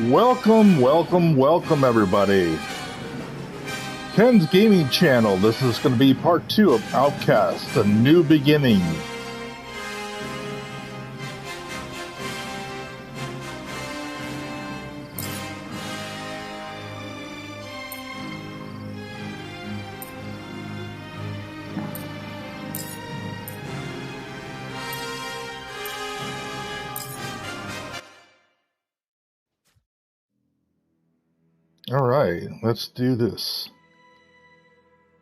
Welcome, everybody. Ken's Gaming Channel. This is going to be part 2 of Outcast, A New Beginning. Alright, let's do this.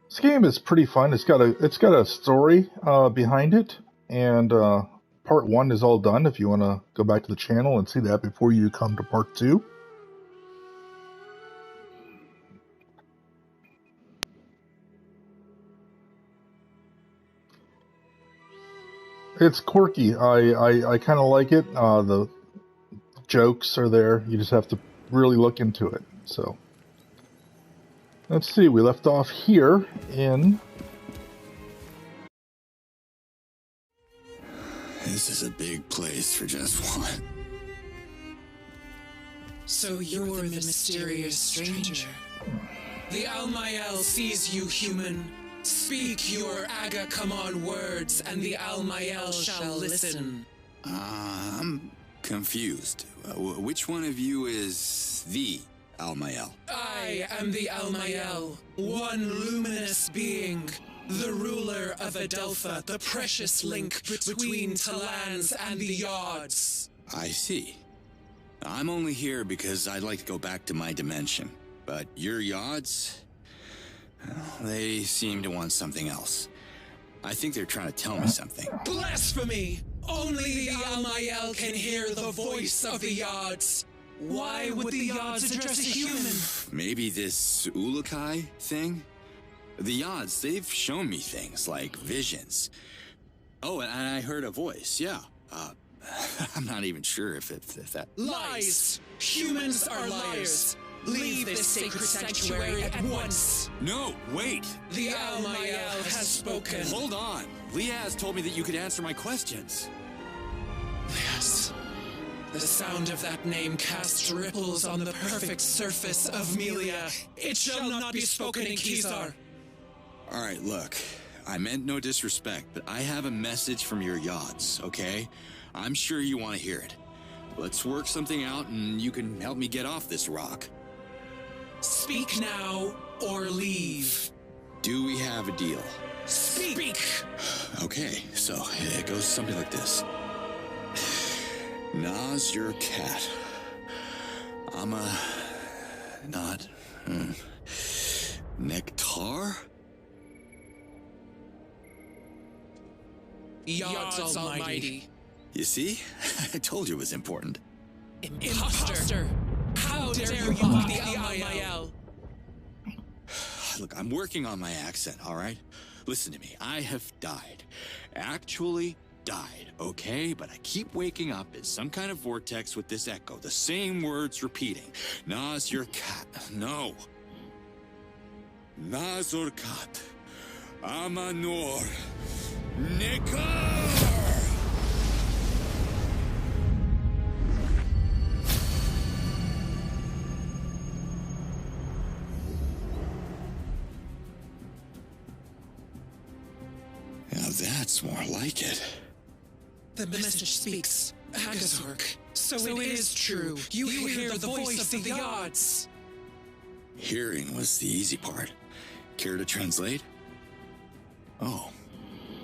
This game is pretty fun. It's got a story behind it, and part 1 is all done if you want to go back to the channel and see that before you come to part 2. It's quirky. I kind of like it. The jokes are there. You just have to really look into it. So, let's see, we left off here in... This is a big place for just one. So you're the mysterious stranger. The Almael sees you, human. Speak your Aga-Come-On words, and the Almael shall listen. I'm confused. Which one of you is the Almael? I am the Almael, one luminous being, the ruler of Adelpha, the precious link between Talans and the Yods. I see. I'm only here because I'd like to go back to my dimension. But your Yods? Well, they seem to want something else. I think they're trying to tell me something. Blasphemy! Only the Almael can hear the voice of the Yods. Why would the Yods address a human? Maybe this Ulukai thing? The Yods, they've shown me things like visions. Oh, and I heard a voice, yeah. I'm not even sure if that... Lies! Humans are liars! Leave this sacred sanctuary at once! No, wait! The Almael has spoken. Hold on! Liaz told me that you could answer my questions. Liaz. The sound of that name casts ripples on the perfect surface of Melia. It shall not be spoken in Kizar. Alright, look. I meant no disrespect, but I have a message from your Yods, okay? I'm sure you want to hear it. Let's work something out and you can help me get off this rock. Speak now or leave. Do we have a deal? Speak! Okay, so it goes something like this. Nas your cat. I'm a... not... Nectar? Yods Almighty. You see? I told you it was important. Imposter! How dare you mock the Almael? Look, I'm working on my accent, alright? Listen to me, I have died. Actually died, okay? But I keep waking up in some kind of vortex with this echo, the same words repeating. Nas your cat. No. Nazor kat. Amanor. Nekar! Now that's more like it. The message speaks. Agazork. So it is true. You hear the voice of the Yods. Hearing was the easy part. Care to translate? Oh,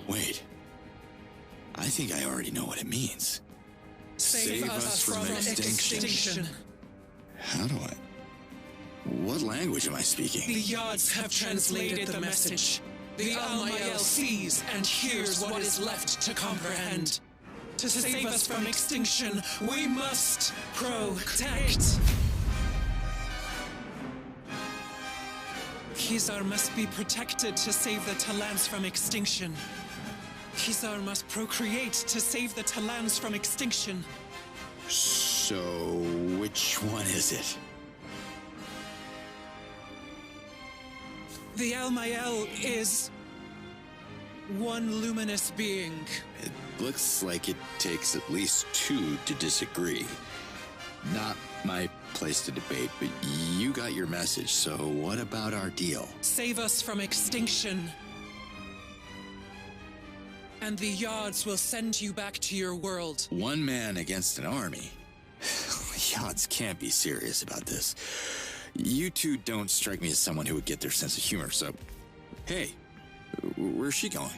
wait. I think I already know what it means. Save us from extinction. How do I... What language am I speaking? The Yods have translated the message. The Almael sees and hears what is left to comprehend. To save us from extinction, we must protect. Kizar must be protected to save the Talans from extinction. Kizar must procreate to save the Talans from extinction. So, which one is it? The Almael is one luminous being. It looks like it takes at least two to disagree. Not my place to debate, but you got your message, so what about our deal? Save us from extinction. And the Yods will send you back to your world. One man against an army? Yods can't be serious about this. You two don't strike me as someone who would get their sense of humor, so... Hey, where's she going?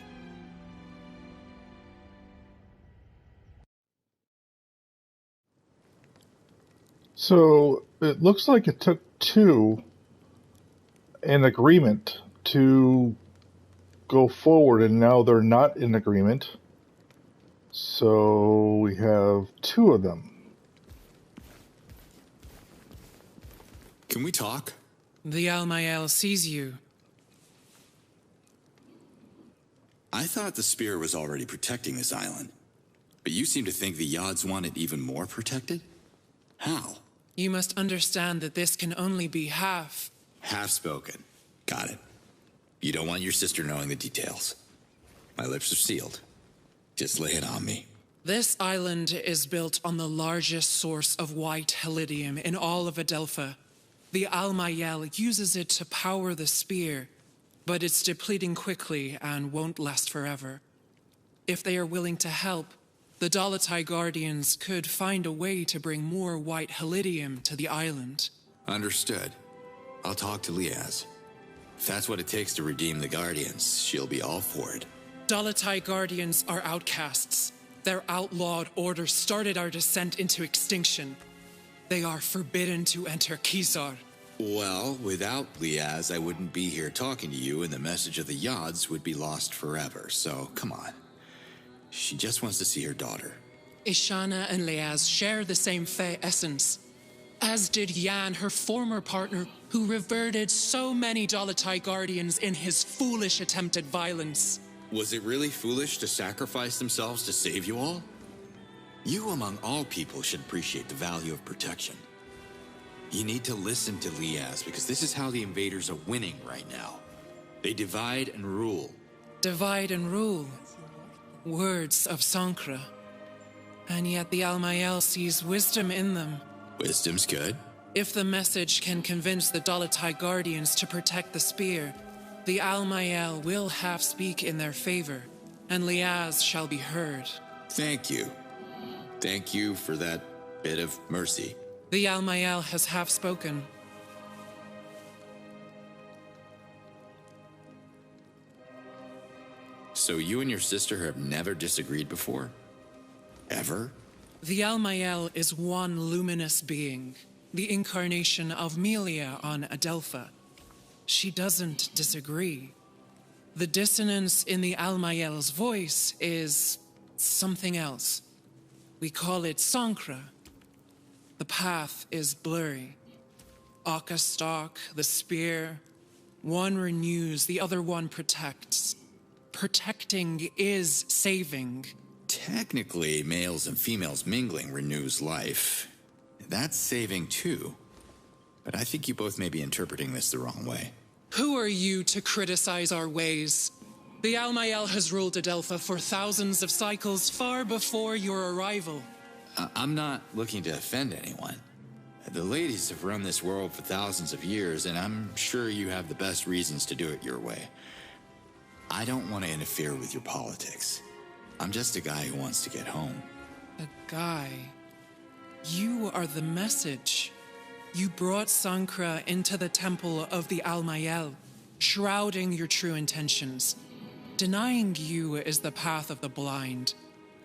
So, it looks like it took two an agreement to go forward, and now they're not in agreement. So, we have two of them. Can we talk? The Almael sees you. I thought the Spear was already protecting this island. But you seem to think the Yods want it even more protected? How? You must understand that this can only be half. Half spoken. Got it. You don't want your sister knowing the details. My lips are sealed. Just lay it on me. This island is built on the largest source of white helidium in all of Adelpha. The Almael uses it to power the Spear, but it's depleting quickly and won't last forever. If they are willing to help, the Dalatai Guardians could find a way to bring more white helidium to the island. Understood. I'll talk to Liaz. If that's what it takes to redeem the Guardians, she'll be all for it. Dalatai Guardians are outcasts. Their outlawed order started our descent into extinction. They are forbidden to enter Kizar. Well, without Liaz, I wouldn't be here talking to you, and the message of the Yods would be lost forever, so come on. She just wants to see her daughter. Ishana and Liaz share the same Fey essence, as did Yan, her former partner, who reverted so many Dalatai Guardians in his foolish attempt at violence. Was it really foolish to sacrifice themselves to save you all? You, among all people, should appreciate the value of protection. You need to listen to Liaz, because this is how the invaders are winning right now. They divide and rule. Divide and rule. Words of Sankra. And yet the Almael sees wisdom in them. Wisdom's good. If the message can convince the Dalatai Guardians to protect the Spear, the Almael will half speak in their favor, and Liaz shall be heard. Thank you. Thank you for that bit of mercy. The Almael has half spoken. So you and your sister have never disagreed before? Ever? The Almael is one luminous being, the incarnation of Melia on Adelpha. She doesn't disagree. The dissonance in the Almael's voice is something else. We call it Sankra. The path is blurry. Akastak, the Spear. One renews, the other one protects. Protecting is saving. Technically, males and females mingling renews life. That's saving too. But I think you both may be interpreting this the wrong way. Who are you to criticize our ways? The Almael has ruled Adelpha for thousands of cycles far before your arrival. I'm not looking to offend anyone. The ladies have run this world for thousands of years, and I'm sure you have the best reasons to do it your way. I don't want to interfere with your politics. I'm just a guy who wants to get home. A guy? You are the message. You brought Sankra into the temple of the Almael, shrouding your true intentions. Denying you is the path of the blind,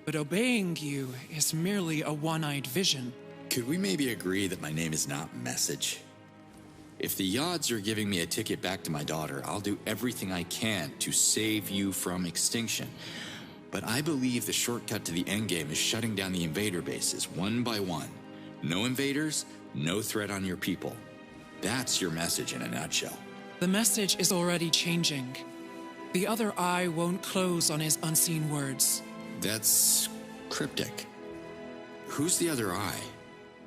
but obeying you is merely a one-eyed vision. Could we maybe agree that my name is not Message? If the Yods are giving me a ticket back to my daughter, I'll do everything I can to save you from extinction. But I believe the shortcut to the endgame is shutting down the invader bases, one by one. No invaders, no threat on your people. That's your message in a nutshell. The message is already changing. The other eye won't close on his unseen words. That's cryptic. Who's the other eye?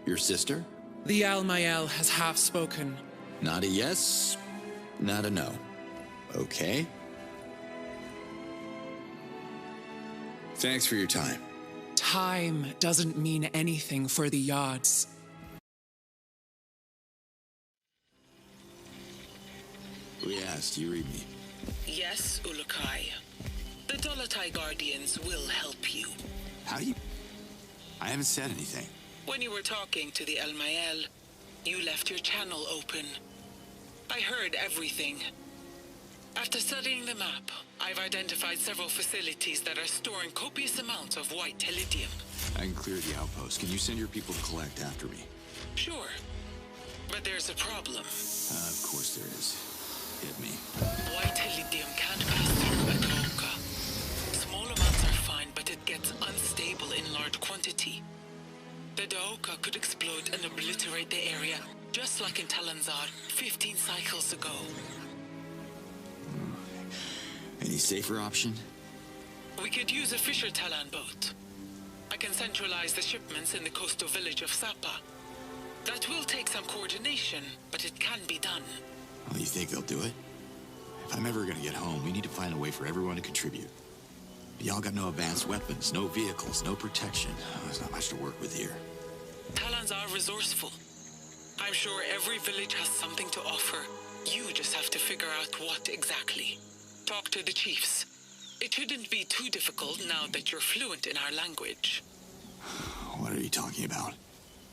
Your sister? The Almael has half spoken. Not a yes, not a no. Okay. Thanks for your time. Time doesn't mean anything for the Yods. We asked, you read me. Yes, Ulukai. The Dolatai Guardians will help you. How do you... I haven't said anything. When you were talking to the Elmayel, you left your channel open. I heard everything. After studying the map, I've identified several facilities that are storing copious amounts of white Telidium. I can clear the outpost. Can you send your people to collect after me? Sure. But there's a problem. Of course there is. Hit me. White Telidium can't pass through a Daoka. Small amounts are fine, but it gets unstable in large quantity. The Daoka could explode and obliterate the area, just like in Talans 15 cycles ago. Any safer option? We could use a Fisher Talan boat. I can centralize the shipments in the coastal village of Sapa. That will take some coordination, but it can be done. Well, you think they'll do it? If I'm ever gonna get home, we need to find a way for everyone to contribute. Y'all got no advanced weapons, no vehicles, no protection. There's not much to work with here. Talans are resourceful. I'm sure every village has something to offer. You just have to figure out what exactly. Talk to the chiefs. It shouldn't be too difficult now that you're fluent in our language. What are you talking about?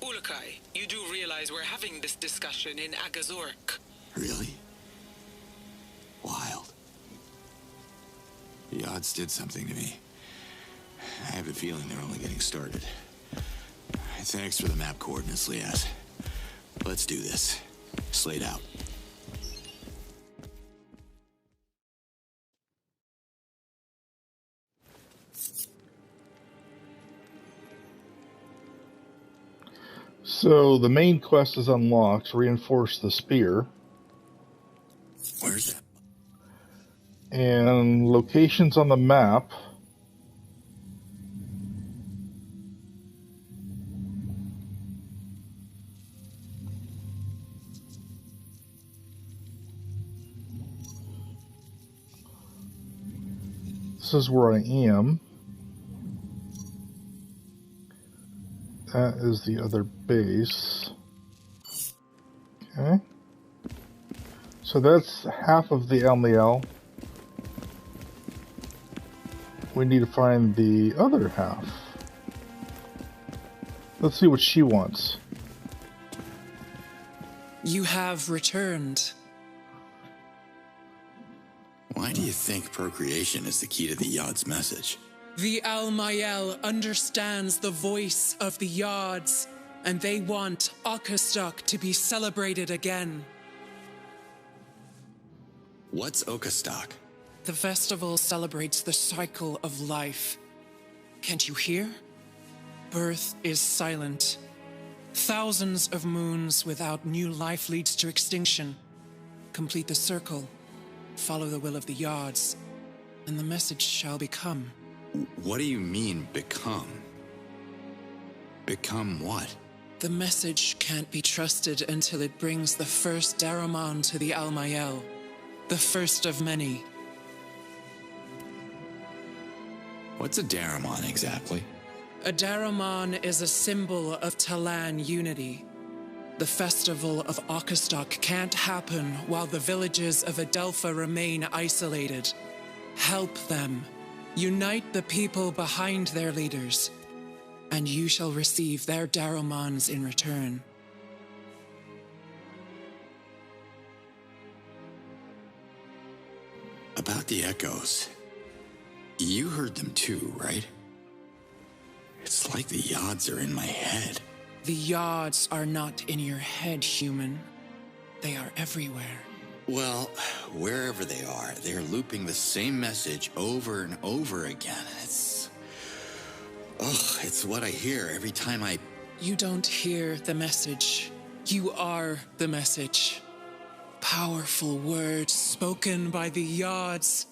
Ulukai, you do realize we're having this discussion in Agazork. Really? Wild. The Yods did something to me. I have a feeling they're only getting started. Thanks for the map coordinates, Liaz. Let's do this. Slate out. So the main quest is unlocked. Reinforce the spear. Where's that? And locations on the map. This is where I am. That is the other base. Okay. So that's half of the Elmiel. We need to find the other half. Let's see what she wants. You have returned. Why do you think procreation is the key to the Yods' message? The Elmayel understands the voice of the Yods, and they want Outcast to be celebrated again. What's Outcast? The festival celebrates the cycle of life. Can't you hear? Birth is silent. Thousands of moons without new life leads to extinction. Complete the circle. Follow the will of the Yods, and the message shall become. What do you mean, become? Become what? The message can't be trusted until it brings the first Daramon to the Elmayel. The first of many. What's a Daramon exactly? A Daramon is a symbol of Talan unity. The festival of Outcast can't happen while the villages of Adelpha remain isolated. Help them. Unite the people behind their leaders, and you shall receive their Daramons in return. About the echoes. You heard them too, right? It's like the Yods are in my head. The Yods are not in your head, human. They are everywhere. Well, wherever they are, they're looping the same message over and over again. It's what I hear every time I... You don't hear the message. You are the message. Powerful words spoken by the Yods.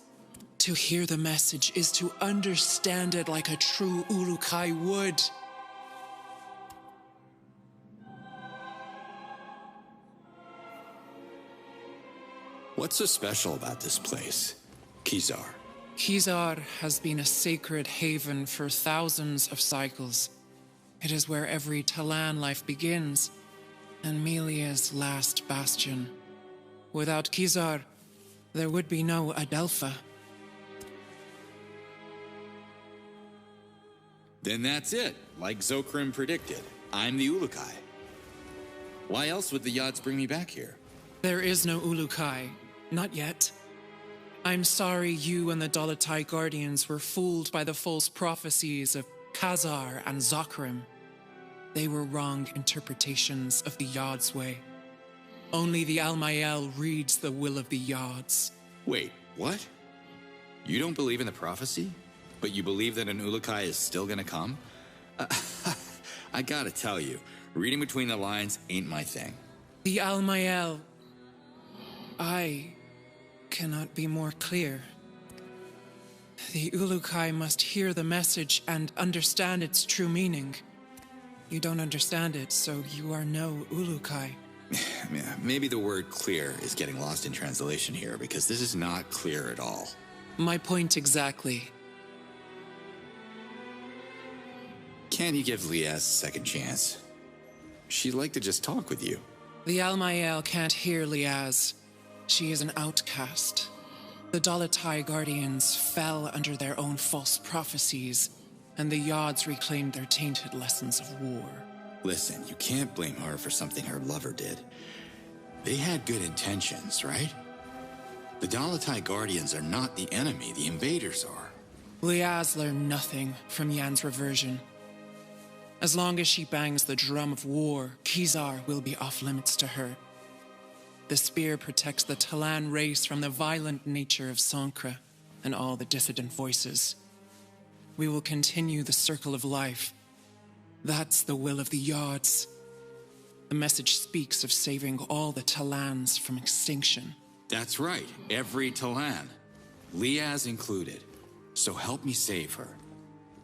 To hear the message is to understand it like a true Ulukai would. What's so special about this place, Kizar? Kizar has been a sacred haven for thousands of cycles. It is where every Talan life begins, and Melia's last bastion. Without Kizar, there would be no Adelpha. Then that's it, like Zokrim predicted. I'm the Ulukai. Why else would the Yods bring me back here? There is no Ulukai. Not yet. I'm sorry you and the Dalatai Guardians were fooled by the false prophecies of Khazar and Zokrim. They were wrong interpretations of the Yods' way. Only the Almael reads the will of the Yods. Wait, what? You don't believe in the prophecy? But you believe that an Ulukai is still gonna come? I gotta tell you, reading between the lines ain't my thing. The Almael... I cannot be more clear. The Ulukai must hear the message and understand its true meaning. You don't understand it, so you are no Ulukai. Maybe the word clear is getting lost in translation here, because this is not clear at all. My point exactly. Can't you give Liaz a second chance? She'd like to just talk with you. The Almael can't hear Liaz. She is an outcast. The Dalatai Guardians fell under their own false prophecies, and the Yods reclaimed their tainted lessons of war. Listen, you can't blame her for something her lover did. They had good intentions, right? The Dalatai Guardians are not the enemy, the invaders are. Liaz learned nothing from Yan's reversion. As long as she bangs the drum of war, Khazar will be off limits to her. The spear protects the Talan race from the violent nature of Sankra and all the dissident voices. We will continue the circle of life. That's the will of the Yods. The message speaks of saving all the Talans from extinction. That's right, every Talan. Liaz included. So help me save her.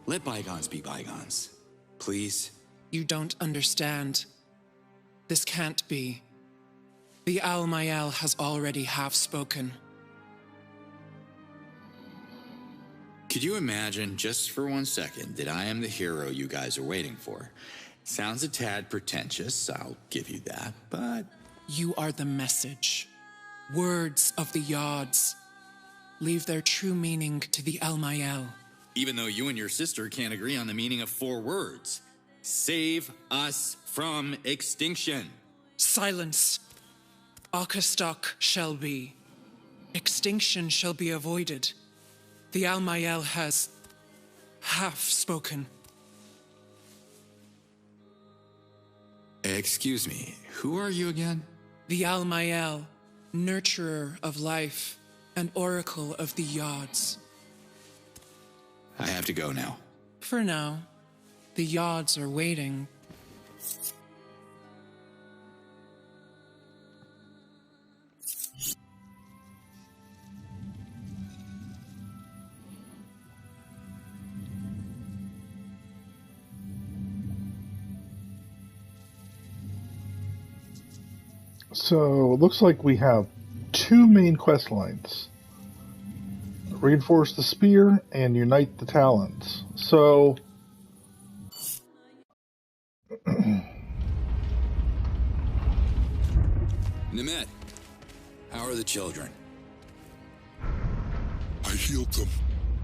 Let bygones be bygones. Please? You don't understand. This can't be. The Almael has already half-spoken. Could you imagine, just for 1 second, that I am the hero you guys are waiting for? Sounds a tad pretentious, I'll give you that, but... You are the message. Words of the Yods. Leave their true meaning to the Almael. Even though you and your sister can't agree on the meaning of 4 words. Save us from extinction. Silence. Akastok shall be. Extinction shall be avoided. The Almael has half-spoken. Excuse me, who are you again? The Almael, nurturer of life, and oracle of the Yods. I have to go now. For now, the Yods are waiting. So it looks like we have 2 main quest lines. Reinforce the spear and unite the Talans. So Nemet, how are the children? I healed them,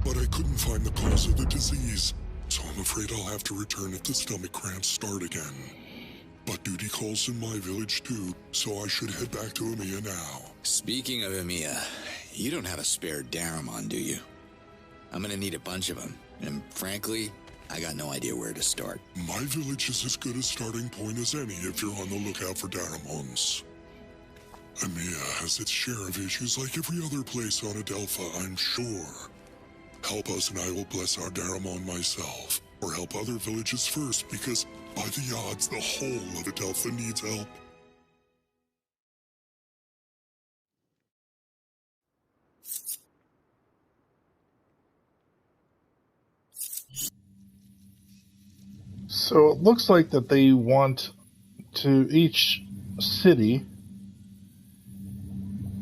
but I couldn't find the cause of the disease, so I'm afraid I'll have to return if the stomach cramps start again. But duty calls in my village too, so I should head back to Emiya now. Speaking of Emiya, you don't have a spare Daramon, do you? I'm gonna need a bunch of them, and frankly, I got no idea where to start. My village is as good a starting point as any if you're on the lookout for Daramons. Emiya has its share of issues like every other place on Adelpha, I'm sure. Help us and I will bless our Daramon myself, or help other villages first, because by the odds, the whole of Adelpha needs help. So it looks like that they want to each city.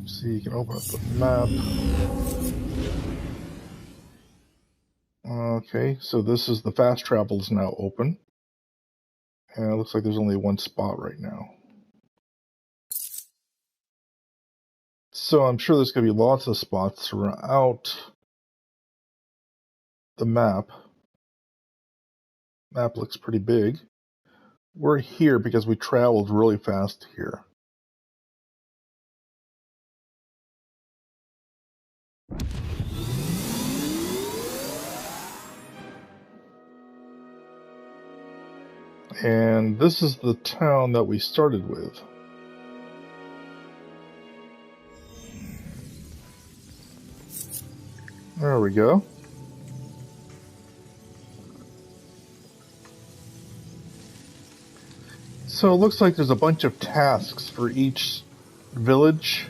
See, you can open up the map. Okay, so this is the fast travel is now open. And it looks like there's only 1 spot right now. So I'm sure there's going to be lots of spots throughout the map. Map looks pretty big. We're here because we traveled really fast here. And this is the town that we started with. There we go. So it looks like there's a bunch of tasks for each village,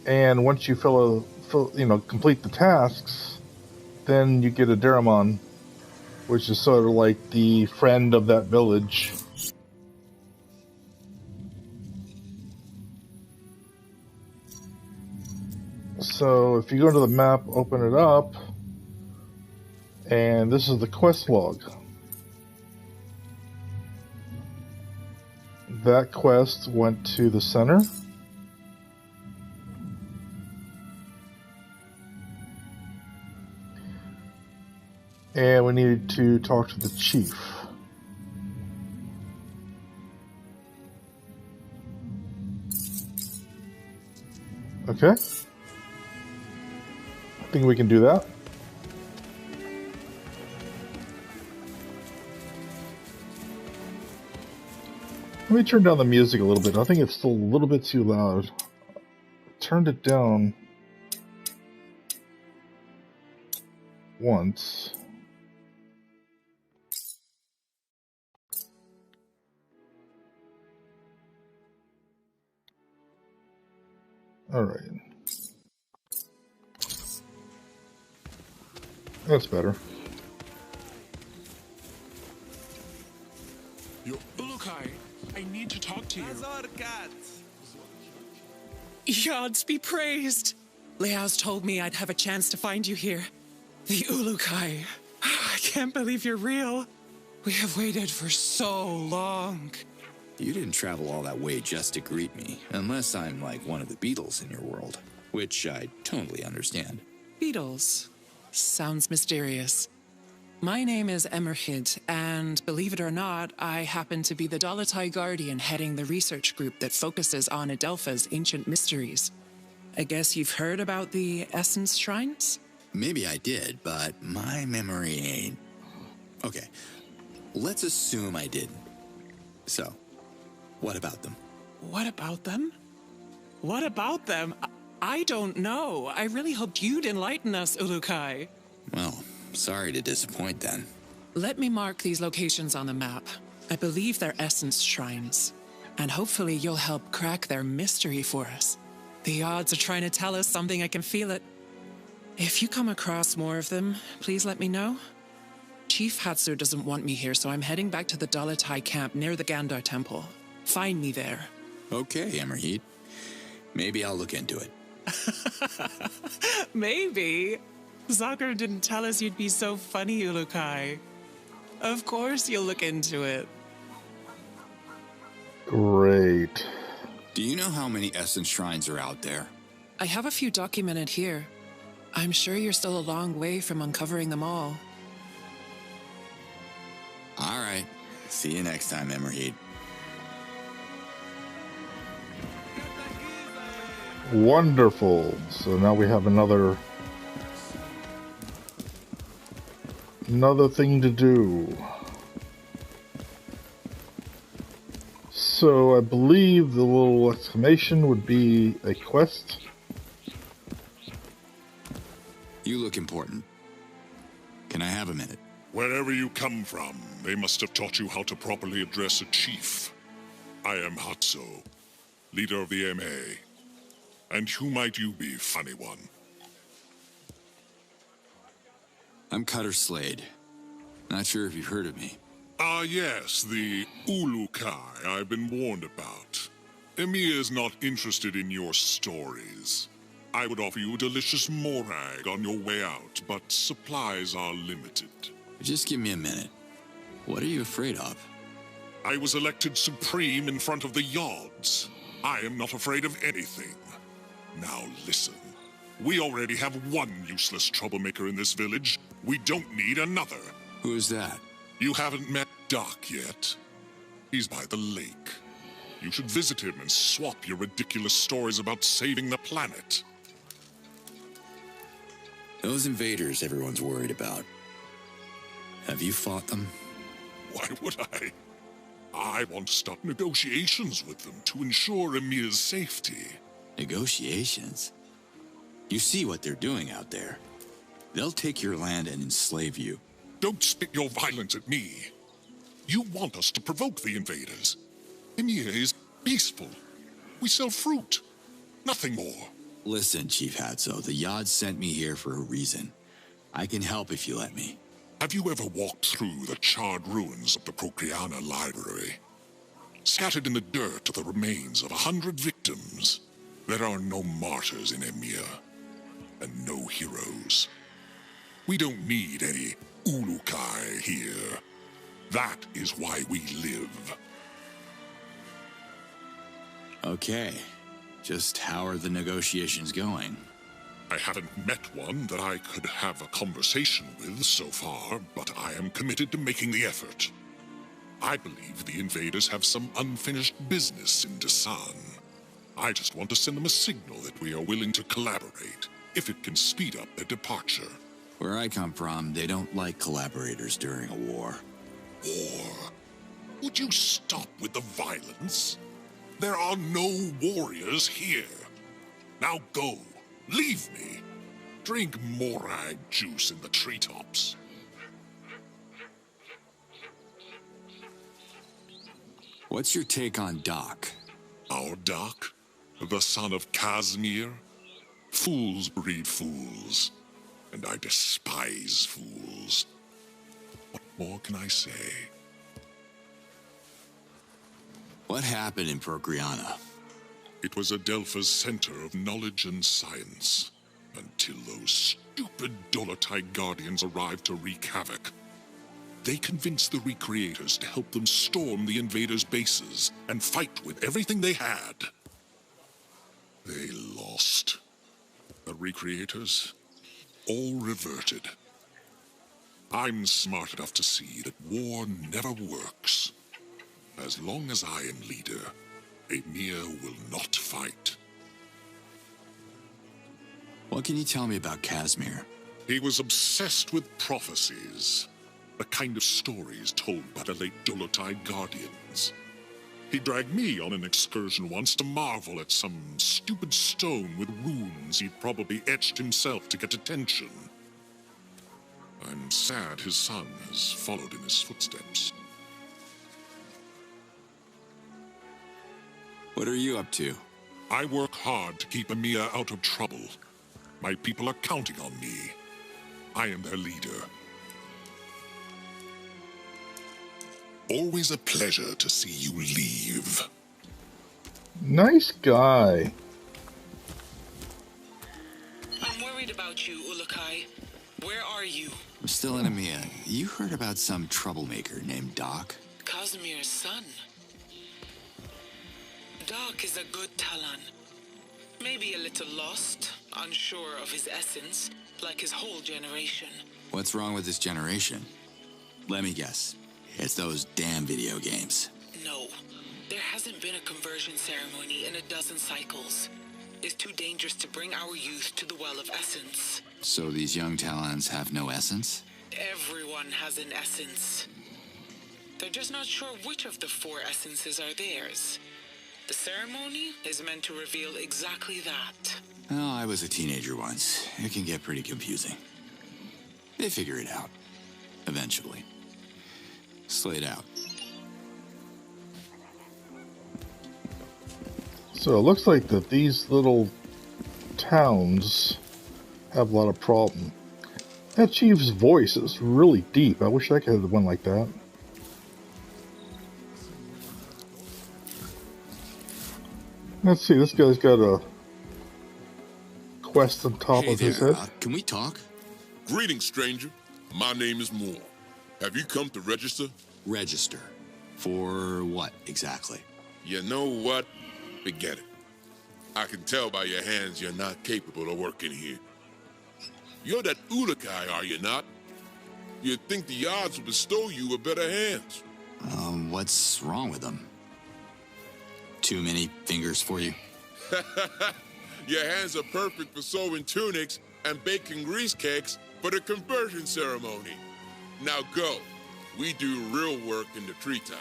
and once you complete the tasks, then you get a Daramon, which is sort of like the friend of that village. So if you go to the map, open it up, and this is the quest log. That quest went to the center. And we needed to talk to the chief. Okay. I think we can do that. Let me turn down the music a little bit. I think it's still a little bit too loud. Turned it down once. All right. That's better. Ulukai, I need to talk to you. Yods be praised. Leo's told me I'd have a chance to find you here. The Ulukai. I can't believe you're real. We have waited for so long. You didn't travel all that way just to greet me, unless I'm like one of the Beatles in your world, which I totally understand. Beatles. Sounds mysterious. My name is Emerhid, and believe it or not, I happen to be the Dalatai Guardian heading the research group that focuses on Adelpha's ancient mysteries. I guess you've heard about the Essence Shrines? Maybe I did, but my memory ain't... Okay, let's assume I didn't. So, what about them? What about them? What about them? I don't know. I really hoped you'd enlighten us, Ulukai. Well, sorry to disappoint then. Let me mark these locations on the map. I believe they're Essence Shrines. And hopefully you'll help crack their mystery for us. The odds are trying to tell us something, I can feel it. If you come across more of them, please let me know. Chief Hatsu doesn't want me here, so I'm heading back to the Dalatai camp near the Gandar Temple. Find me there. Okay, Emerhid. Maybe I'll look into it. Maybe. Zakar didn't tell us you'd be so funny, Ulukai. Of course you'll look into it. Great. Do you know how many Essence Shrines are out there? I have a few documented here. I'm sure you're still a long way from uncovering them all. All right. See you next time, Emerhid. Wonderful. So now we have another thing to do. So I believe the little exclamation would be a quest. You look important. Can I have a minute? Wherever you come from, they must have taught you how to properly address a chief. I am Hatso, leader of the MA. And who might you be, funny one? I'm Cutter Slade. Not sure if you've heard of me. Ah, yes, the Ulukai I've been warned about. Emiya is not interested in your stories. I would offer you a delicious morag on your way out, but supplies are limited. Just give me a minute. What are you afraid of? I was elected supreme in front of the Yods. I am not afraid of anything. Now listen. We already have one useless troublemaker in this village. We don't need another. Who's that? You haven't met Doc yet. He's by the lake. You should visit him and swap your ridiculous stories about saving the planet. Those invaders everyone's worried about. Have you fought them? Why would I? I want to start negotiations with them to ensure Emir's safety. Negotiations? You see what they're doing out there. They'll take your land and enslave you. Don't spit your violence at me. You want us to provoke the invaders. Emir is peaceful. We sell fruit. Nothing more. Listen, Chief Hatso, the Yods sent me here for a reason. I can help if you let me. Have you ever walked through the charred ruins of the Procreana Library? Scattered in the dirt are the remains of 100 victims. There are no martyrs in Emir, and no heroes. We don't need any Ulukai here. That is why we live. Okay. Just how are the negotiations going? I haven't met one that I could have a conversation with so far, but I am committed to making the effort. I believe the invaders have some unfinished business in Dasan. I just want to send them a signal that we are willing to collaborate, if it can speed up their departure. Where I come from, they don't like collaborators during a war. War? Would you stop with the violence? There are no warriors here. Now go. Leave me. Drink morag juice in the treetops. What's your take on Doc? Our Doc? The son of Kazmir? Fools breed fools. And I despise fools. What more can I say? What happened in Procreana? It was Adelpha's center of knowledge and science, until those stupid Dolotai Guardians arrived to wreak havoc. They convinced the Recreators to help them storm the invaders' bases and fight with everything they had. They lost. The Recreators all reverted. I'm smart enough to see that war never works. As long as I am leader, Emir will not fight. What can you tell me about Kazmir? He was obsessed with prophecies, the kind of stories told by the late Dolotai Guardians. He dragged me on an excursion once to marvel at some stupid stone with runes he'd probably etched himself to get attention. I'm sad his son has followed in his footsteps. What are you up to? I work hard to keep Emir out of trouble. My people are counting on me. I am their leader. Always a pleasure to see you leave. Nice guy. I'm worried about you, Ulukai. Where are you? I'm still in Emir. You heard about some troublemaker named Doc? Kazmir's son. Doc is a good Talan. Maybe a little lost, unsure of his essence, like his whole generation. What's wrong with this generation? Let me guess. It's those damn video games. No, there hasn't been a conversion ceremony in a dozen cycles. It's too dangerous to bring our youth to the Well of Essence. So these young Talans have no essence? Everyone has an essence. They're just not sure which of the 4 essences are theirs. The ceremony is meant to reveal exactly that. Oh, I was a teenager once. It can get pretty confusing. They figure it out. Eventually. Slayed out. So it looks like that these little towns have a lot of problem. That chief's voice is really deep. I wish I could have one like that. Let's see, this guy's got a quest on top of his head. Can we talk? Greetings, stranger. My name is Moore. Have you come to register? Register. For what, exactly? You know what? Forget it. I can tell by your hands you're not capable of working here. You're that Ulukai, are you not? You'd think the Yods would bestow you with better hands. What's wrong with them? Too many fingers for you? Your hands are perfect for sewing tunics and baking grease cakes for the conversion ceremony. Now go. We do real work in the treetops.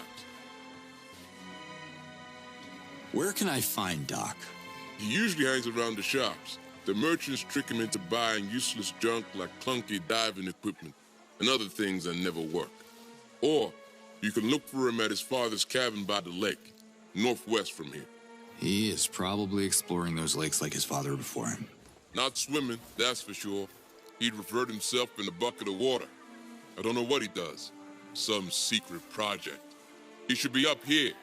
Where can I find Doc? He usually hangs around the shops. The merchants trick him into buying useless junk like clunky diving equipment and other things that never work. Or you can look for him at his father's cabin by the lake, northwest from here. He is probably exploring those lakes like his father before him. Not swimming, that's for sure. He'd revert himself in a bucket of water. I don't know what he does. Some secret project. He should be up here,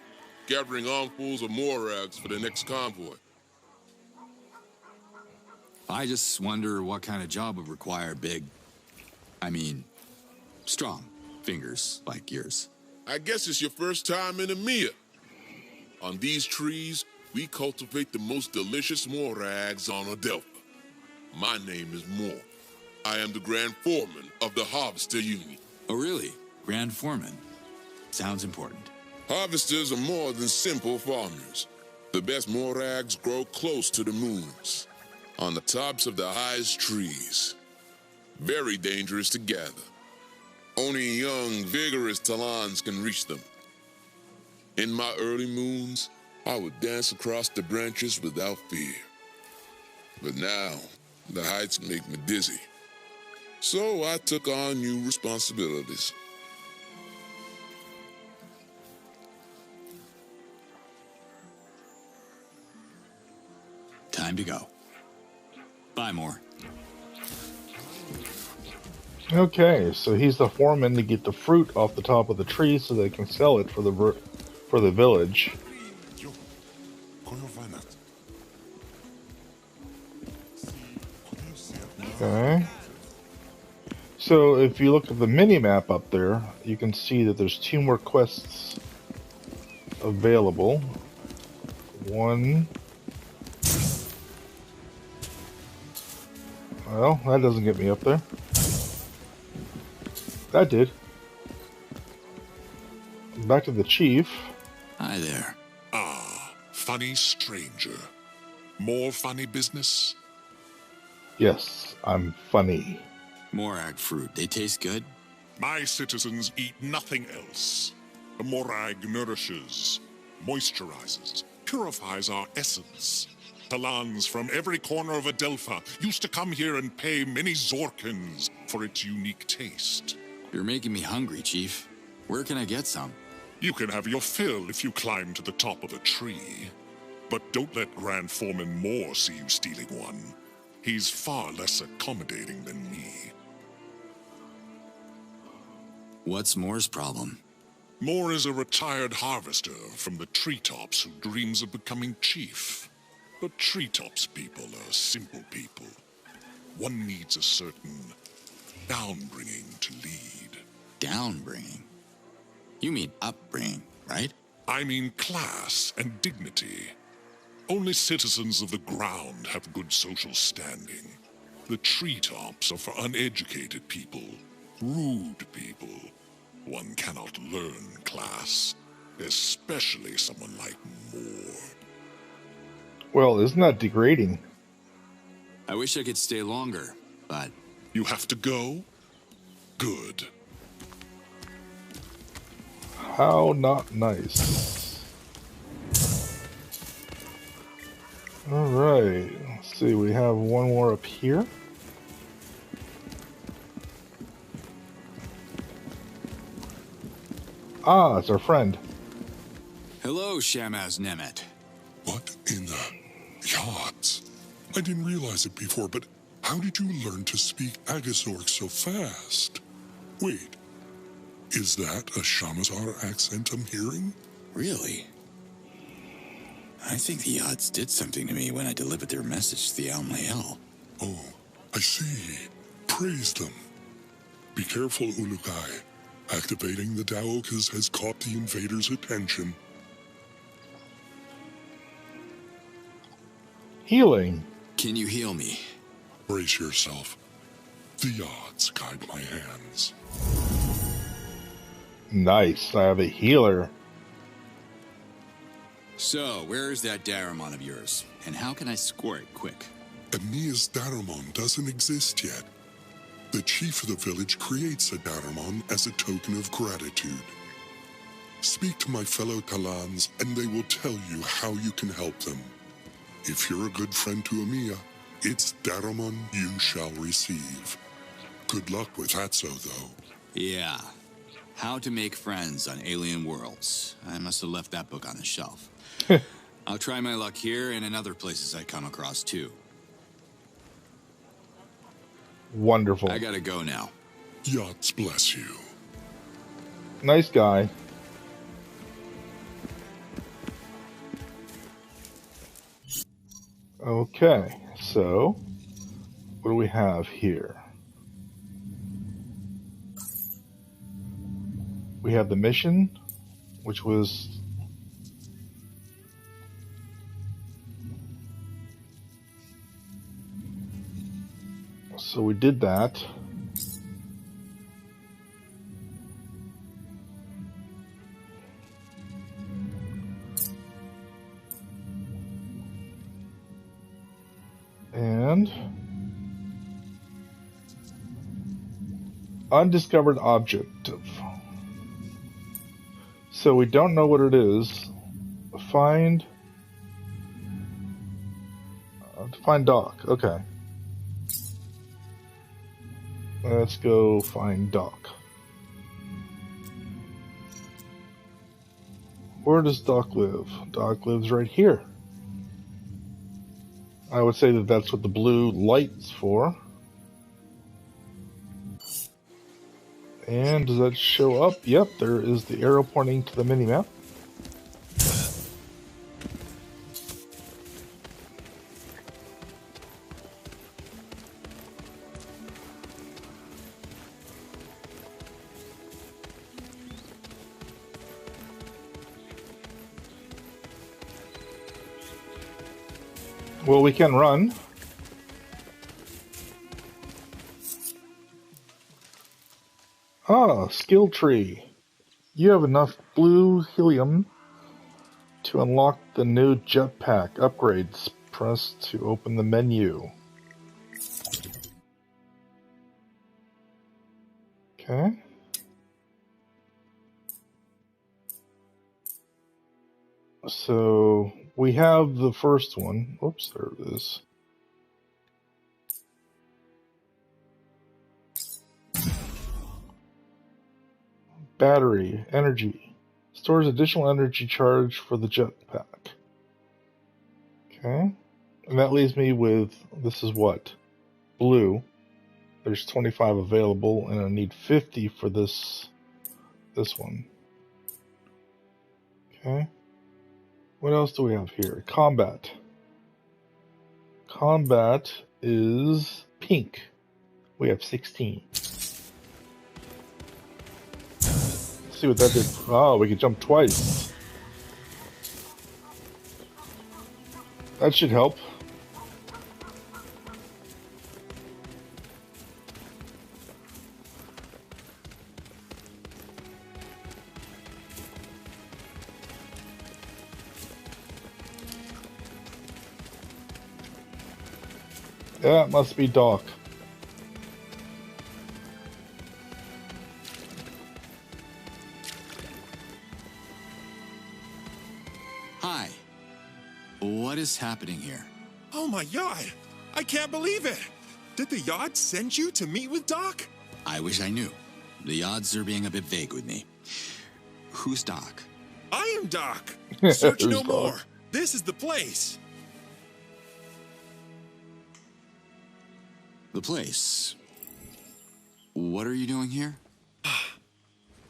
gathering armfuls of Morags for the next convoy. I just wonder what kind of job would require strong fingers like yours. I guess it's your first time in EMEA. On these trees, we cultivate the most delicious Morags on Adelpha. My name is Moore. I am the Grand Foreman of the Harvester Union. Oh, really? Grand Foreman? Sounds important. Harvesters are more than simple farmers. The best Morags grow close to the moons, on the tops of the highest trees. Very dangerous to gather. Only young, vigorous Talans can reach them. In my early moons, I would dance across the branches without fear. But now, the heights make me dizzy. So I took on new responsibilities. Time to go. Bye, Moore. Okay, so he's the foreman to get the fruit off the top of the tree so they can sell it for the village. Okay. So if you look at the mini-map up there, you can see that there's 2 more quests available. One. Well, that doesn't get me up there. That did. Back to the chief. Hi there. Ah, funny stranger. More funny business? Yes, I'm funny. Morag fruit. They taste good? My citizens eat nothing else. The morag nourishes, moisturizes, purifies our essence. Talans from every corner of Adelpha used to come here and pay many Zorkins for its unique taste. You're making me hungry, Chief. Where can I get some? You can have your fill if you climb to the top of a tree. But don't let Grand Foreman Moore see you stealing one. He's far less accommodating than me. What's Moore's problem? Moore is a retired harvester from the treetops who dreams of becoming chief. But treetops people are simple people. One needs a certain downbringing to lead. Downbringing? You mean upbringing, right? I mean class and dignity. Only citizens of the ground have good social standing. The treetops are for uneducated people, rude people. One cannot learn class, especially someone like Moore. Well, isn't that degrading? I wish I could stay longer, but... You have to go? Good. How not nice. Alright, let's see, we have one more up here. Ah, it's our friend. Hello, Shamaz Nemet. What in the Yods? I didn't realize it before, but how did you learn to speak Agazork so fast? Wait, is that a Shamazar accent I'm hearing? Really? I think the Yods did something to me when I delivered their message to the Almael. Oh, I see. Praise them. Be careful, Ulukai. Activating the Daokas has caught the invaders' attention. Healing. Can you heal me? Brace yourself. The Yods guide my hands. Nice. I have a healer. So, where is that Daramon of yours? And how can I score it quick? Emia's Daramon doesn't exist yet. The chief of the village creates a Daramon as a token of gratitude. Speak to my fellow Talans, and they will tell you how you can help them. If you're a good friend to Emiya, it's Daramon you shall receive. Good luck with Hatso, though. Yeah. How to Make Friends on Alien Worlds. I must have left that book on the shelf. I'll try my luck here and in other places I come across, too. Wonderful. I gotta go now. Yods bless you. Nice guy. Okay, so what do we have here? We have the mission, which was so we did that. And undiscovered objective. So we don't know what it is. Find Doc. Okay. Let's go find Doc. Where does Doc live? Doc lives right here. I would say that that's what the blue light's for. And does that show up? Yep, there is the arrow pointing to the minimap. Well, we can run. Ah, skill tree. You have enough blue helium to unlock the new jetpack upgrades. Press to open the menu. Okay. So we have the first one. Oops, there it is. Battery, energy. Stores additional energy charge for the jetpack. Okay. And that leaves me with, this is what? Blue. There's 25 available, and I need 50 for this one. Okay. What else do we have here? Combat. Combat is pink. We have 16. Let's see what that did. Oh, we can jump twice. That should help. Yeah, it must be Doc. Hi. What is happening here? Oh my god! I can't believe it! Did the Yods send you to meet with Doc? I wish I knew. The odds are being a bit vague with me. Who's Doc? I am Doc! Search no Who's more! Doc? This is the place! The place. What are you doing here?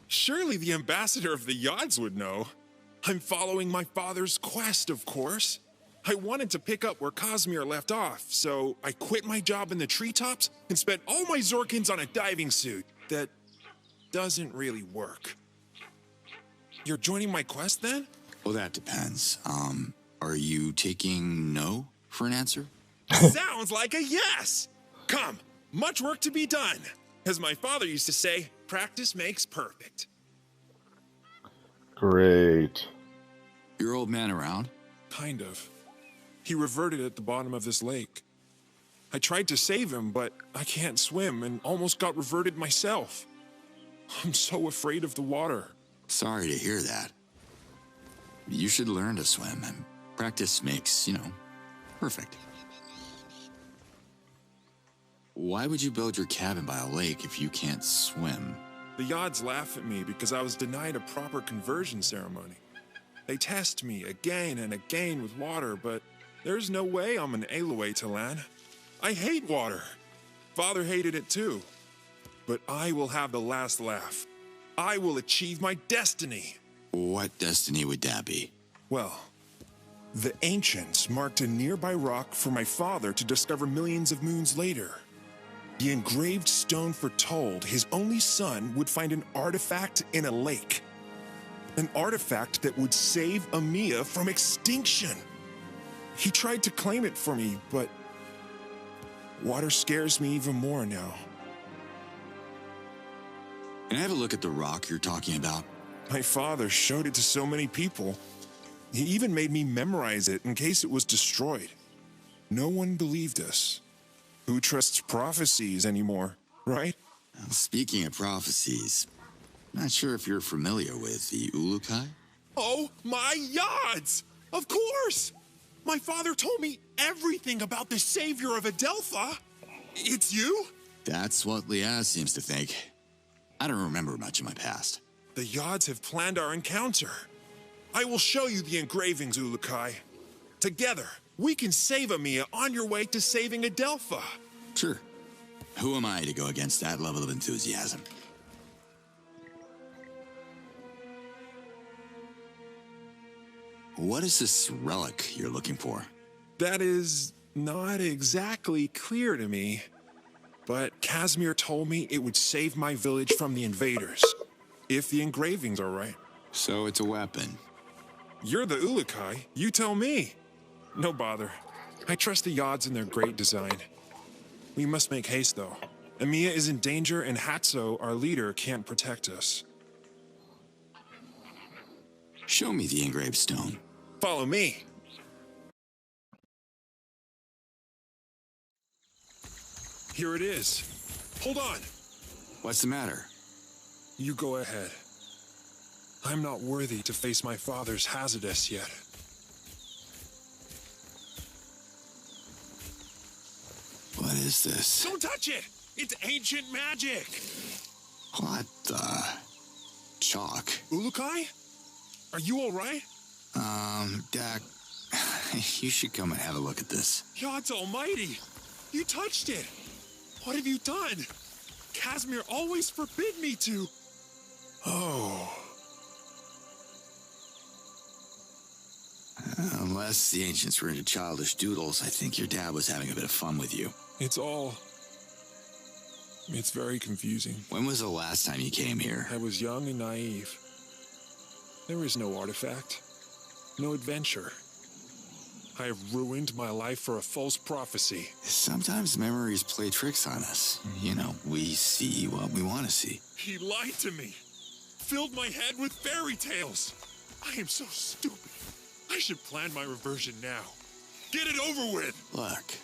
Surely the ambassador of the Yods would know. I'm following my father's quest, of course. I wanted to pick up where Cosmere left off, so I quit my job in the treetops and spent all my Zorkins on a diving suit that doesn't really work. You're joining my quest then? Well, that depends. Are you taking no for an answer? Sounds like a yes! Come, much work to be done. As my father used to say, practice makes perfect. Great. Your old man around? Kind of. He reverted at the bottom of this lake. I tried to save him, but I can't swim and almost got reverted myself. I'm so afraid of the water. Sorry to hear that. You should learn to swim, and practice makes, perfect. Why would you build your cabin by a lake if you can't swim? The Yods laugh at me because I was denied a proper conversion ceremony. They test me again and again with water, but there's no way I'm an Aloe Talan. I hate water. Father hated it too. But I will have the last laugh. I will achieve my destiny. What destiny would that be? Well, the ancients marked a nearby rock for my father to discover millions of moons later. The engraved stone foretold his only son would find an artifact in a lake. An artifact that would save Amiya from extinction. He tried to claim it for me, but water scares me even more now. Can I have a look at the rock you're talking about? My father showed it to so many people. He even made me memorize it in case it was destroyed. No one believed us. Who trusts prophecies anymore, right? Well, speaking of prophecies, not sure if you're familiar with the Ulukai? Oh, my Yods! Of course! My father told me everything about the savior of Adelpha. It's you? That's what Liaz seems to think. I don't remember much of my past. The Yods have planned our encounter. I will show you the engravings, Ulukai. Together, we can save Amiya on your way to saving Adelpha. Sure. Who am I to go against that level of enthusiasm? What is this relic you're looking for? That is not exactly clear to me. But Casimir told me it would save my village from the invaders. If the engravings are right. So it's a weapon. You're the Ulukai. You tell me. No bother. I trust the Yods in their great design. We must make haste, though. Amiya is in danger, and Hatso, our leader, can't protect us. Show me the engraved stone. Follow me. Here it is. Hold on. What's the matter? You go ahead. I'm not worthy to face my father's Hazardous yet. What is this? Don't touch it! It's ancient magic! What the? Chalk? Ulukai? Are you alright? Dak, you should come and have a look at this. Yods almighty! You touched it! What have you done? Casimir always forbid me to... Oh... Unless the ancients were into childish doodles, I think your dad was having a bit of fun with you. It's very confusing. When was the last time you came here? I was young and naive. There is no artifact. No adventure. I have ruined my life for a false prophecy. Sometimes memories play tricks on us. You know, we see what we want to see. He lied to me. Filled my head with fairy tales. I am so stupid. I should plan my reversion now. Get it over with! Look,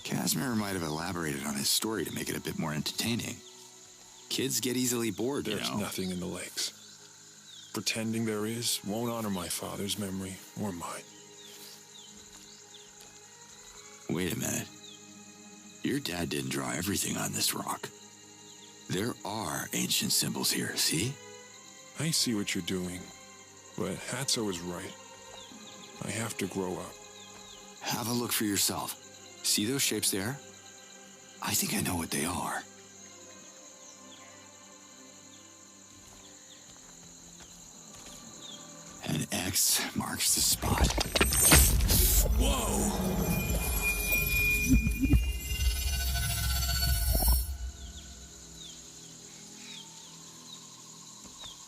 Casimir might have elaborated on his story to make it a bit more entertaining. Kids get easily bored, There's you know. nothing in the lakes. Pretending there is won't honor my father's memory or mine. Wait a minute. Your dad didn't draw everything on this rock. There are ancient symbols here, see? I see what you're doing, but Hatso is right. I have to grow up. Have a look for yourself. See those shapes there? I think I know what they are. An X marks the spot. Whoa!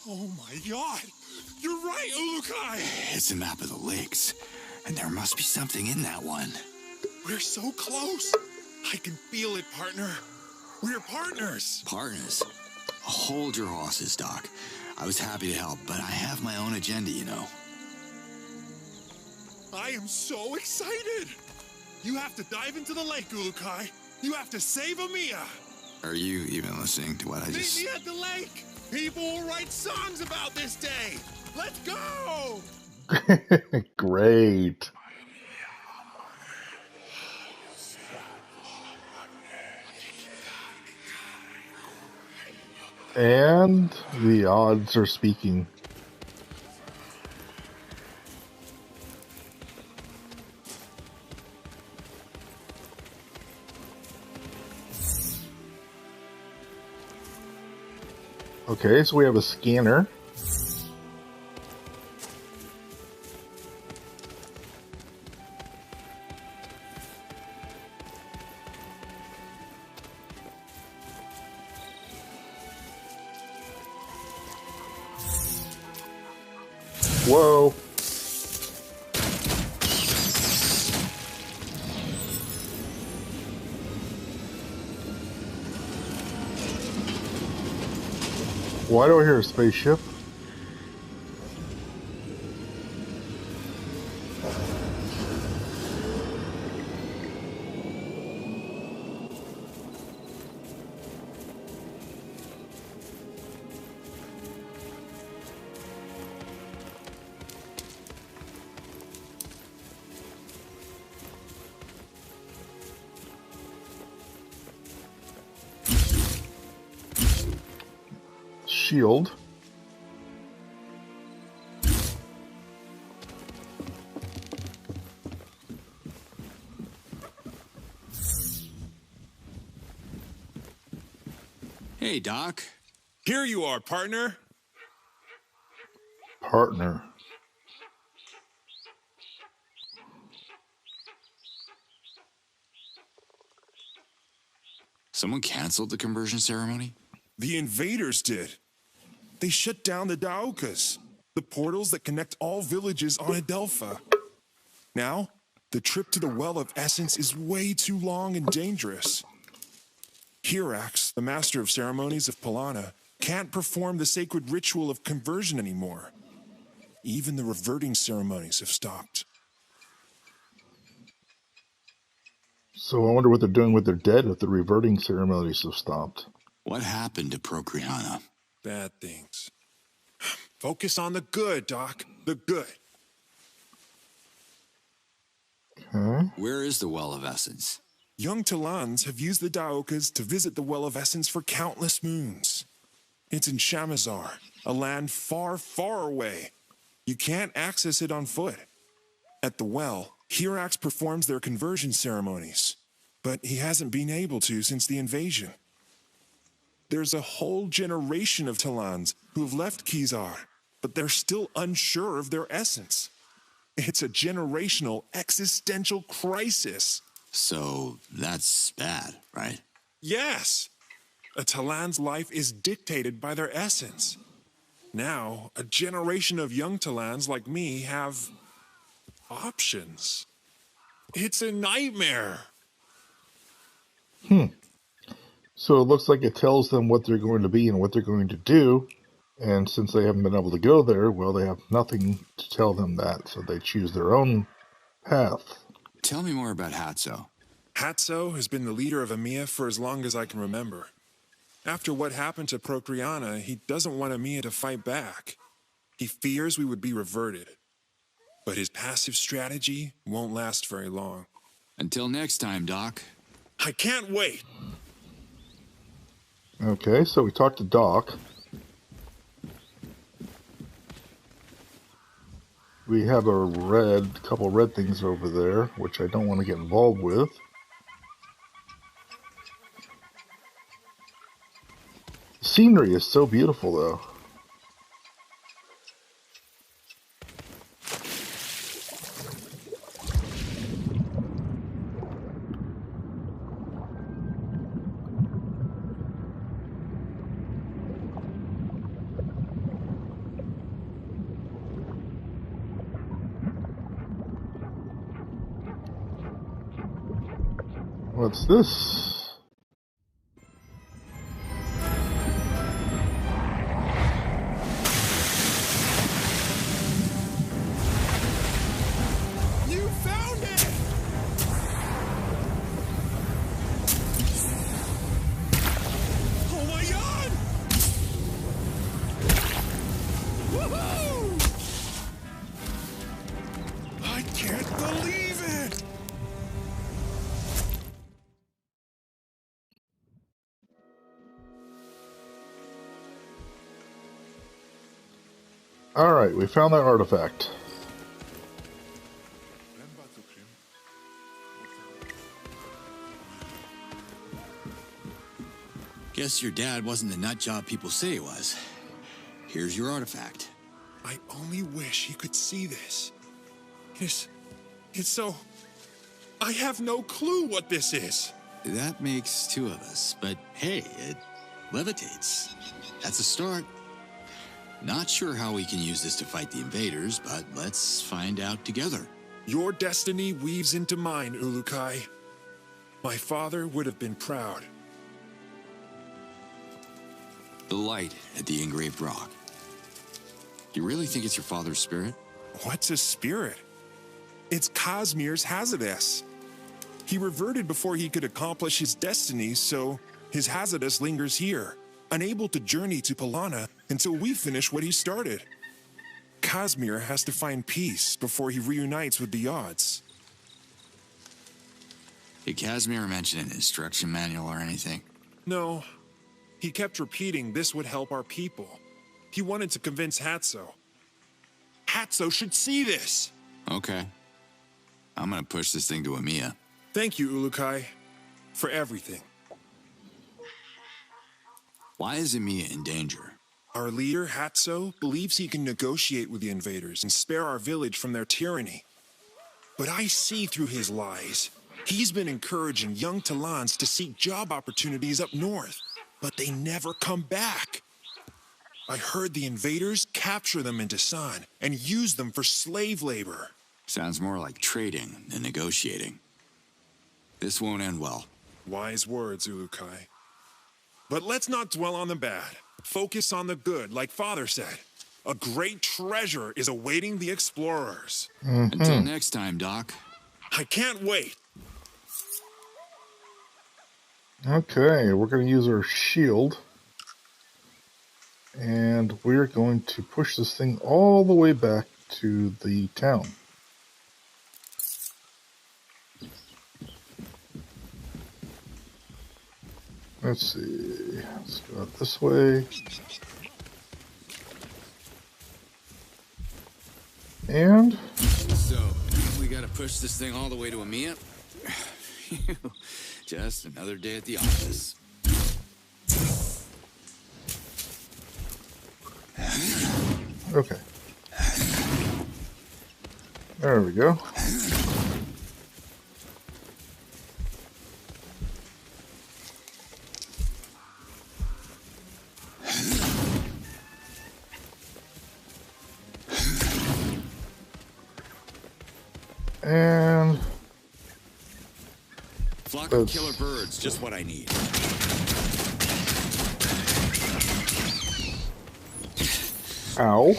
Oh my god! You're right, Ulukai! It's a map of the lakes, and there must be something in that one. We're so close. I can feel it, partner. We're partners. Partners? Hold your horses, Doc. I was happy to help, but I have my own agenda, you know. I am so excited. You have to dive into the lake, Ulukai. You have to save Amiya. Are you even listening to what I just... Meet me at the lake. People will write songs about this day. Let's go. Great. And the odds are speaking. Okay, so we have a scanner. Whoa. Why do I hear a spaceship? Shield. Hey, Doc. Here you are, partner. Partner. Someone canceled the conversion ceremony? The invaders did. They shut down the Daokas, the portals that connect all villages on Adelpha. Now, the trip to the Well of Essence is way too long and dangerous. Hirax, the master of ceremonies of Polana, can't perform the sacred ritual of conversion anymore. Even the reverting ceremonies have stopped. So I wonder what they're doing with their dead if the reverting ceremonies have stopped. What happened to Procreana? Bad things. Focus on the good, Doc. The good. Okay. Where is the Well of Essence? Young Talans have used the Daokas to visit the Well of Essence for countless moons. It's in Shamazar, a land far, far away. You can't access it on foot. At the well, Hirax performs their conversion ceremonies, but he hasn't been able to since the invasion. There's a whole generation of Talans who have left Kizar, but they're still unsure of their essence. It's a generational, existential crisis. So that's bad, right? Yes. A Talan's life is dictated by their essence. Now, a generation of young Talans like me have options. It's a nightmare. So it looks like it tells them what they're going to be and what they're going to do. And since they haven't been able to go there, well, they have nothing to tell them that. So they choose their own path. Tell me more about Hatso. Hatso has been the leader of Amiya for as long as I can remember. After what happened to Procreana, he doesn't want Amiya to fight back. He fears we would be reverted. But his passive strategy won't last very long. Until next time, Doc. I can't wait! Okay, so we talked to Doc. We have a couple red things over there, which I don't want to get involved with. The scenery is so beautiful, though. What's this? You found it! Oh my god! Woohoo! I can't believe it! Alright, we found that artifact. Guess your dad wasn't the nut job people say he was. Here's your artifact. I only wish he could see this. It's so... I have no clue what this is. That makes two of us, but hey, it levitates. That's a start. Not sure how we can use this to fight the invaders, but let's find out together. Your destiny weaves into mine, Ulukai. My father would have been proud. The light at the engraved rock. You really think it's your father's spirit? What's a spirit? It's Cosmere's Hazardous. He reverted before he could accomplish his destiny, so his Hazardous lingers here, unable to journey to Polana until we finish what he started. Cosmere has to find peace before he reunites with the Yods. Did Casimir mention an instruction manual or anything? No. He kept repeating this would help our people. He wanted to convince Hatso. Hatso should see this! Okay. I'm gonna push this thing to Amiya. Thank you, Ulukai, for everything. Why is Amiya in danger? Our leader, Hatso, believes he can negotiate with the invaders and spare our village from their tyranny. But I see through his lies. He's been encouraging young Talans to seek job opportunities up north, but they never come back. I heard the invaders capture them in Dasan and use them for slave labor. Sounds more like trading than negotiating. This won't end well. Wise words, Ulukai. But let's not dwell on the bad. Focus on the good, like Father said. A great treasure is awaiting the explorers. Until next time, Doc. I can't wait. Okay, we're going to use our shield. And we're going to push this thing all the way back to the town. Let's see. Let's go out this way. And So, we gotta push this thing all the way to Amiya? Just another day at the office. okay. There we go. And flock of killer birds, just what I need. ow.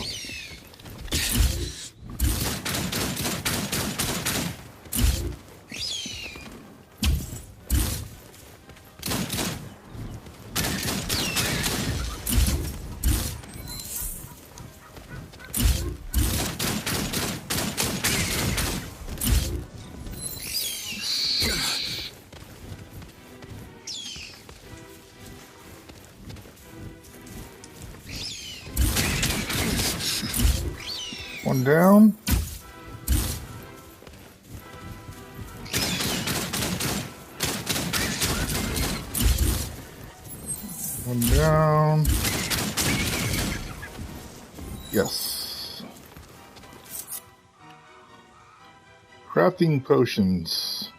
One down. One down. Yes. Crafting potions.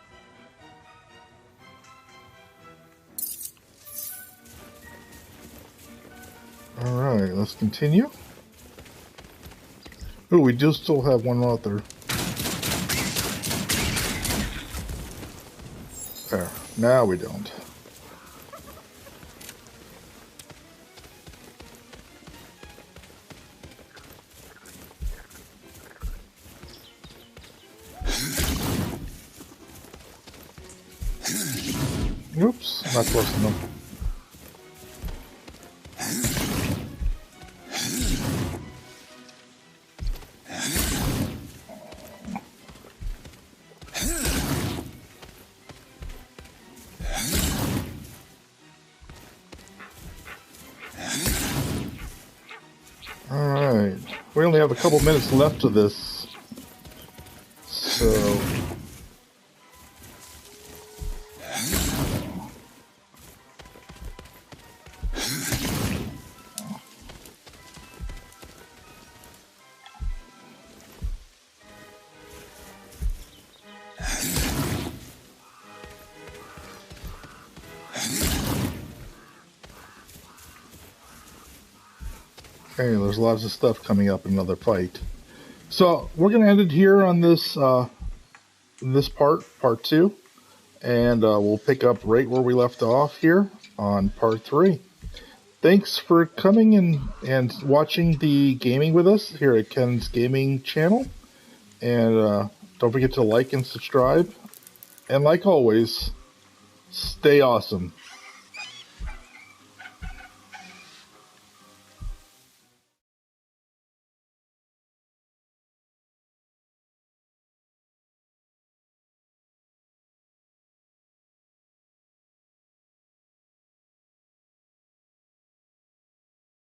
Alright, let's continue. Oh, we do still have one out there. There. No, we don't. Oops, not close enough. Alright, we only have a couple minutes left of this, so... Okay, there's lots of stuff coming up in another fight. So we're going to end it here on this this part 2, and we'll pick up right where we left off here on part 3. Thanks for coming and watching the gaming with us here at Ken's Gaming channel, and don't forget to like and subscribe. And like always, stay awesome.